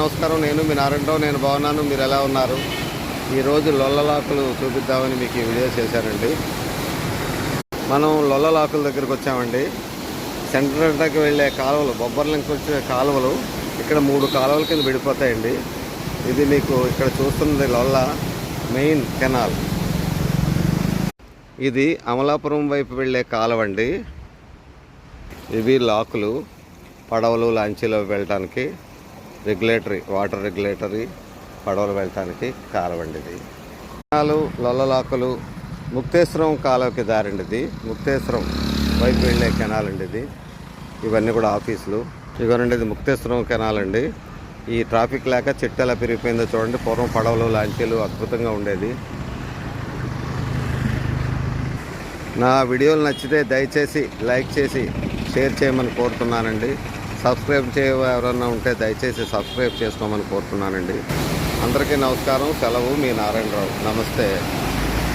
నమస్కారం, నేను మీ నారాయణరావు. నేను బాగున్నాను, మీరు ఎలా ఉన్నారు? ఈరోజు లొల్లలాకులు చూపిద్దామని మీకు ఈ వీడియో చేశానండి. మనం లొల్లలాకుల దగ్గరికి వచ్చామండి. సెంటర్కి వెళ్ళే కాలువలు, బొబ్బర్లంకి వచ్చే కాలువలు ఇక్కడ 3 కాలువల కింద విడిపోతాయండి. ఇది మీకు ఇక్కడ చూస్తున్నది లొల్ల మెయిన్ కెనాల్. ఇది అమలాపురం వైపు వెళ్ళే కాలువ అండి. ఇవి లాకులు, పడవలు లాంచీలో వెళ్ళటానికి వాటర్ రెగ్యులేటరీ పడవలు వెళ్ళటానికి కాలువ అండి. ఇది కెనాలు, లొల్లలాకులు, ముక్తేశ్వరం కాలువకి దారండి. ఇది ముక్తేశ్వరం వైపు వెళ్ళే కెనాల్ అండి. ఇది ఇవన్నీ కూడా ఆఫీసులు. ఇవన్నీ ఇది ముక్తేశ్వరం కెనాల్ అండి. ఈ ట్రాఫిక్ లేక చెట్టు ఎలా పెరిగిపోయిందో చూడండి. పూర్వం పడవలు లాంచీలు అద్భుతంగా ఉండేది. నా వీడియోలు నచ్చితే దయచేసి లైక్ చేసి షేర్ చేయమని కోరుతున్నానండి. సబ్స్క్రైబ్ ఎవరన్నా ఉంటే దయచేసి సబ్స్క్రైబ్ చేసుకోమని కోరుతున్నానండి. అందరికీ నమస్కారం. సెలవు, మీ నారాయణరావు. నమస్తే.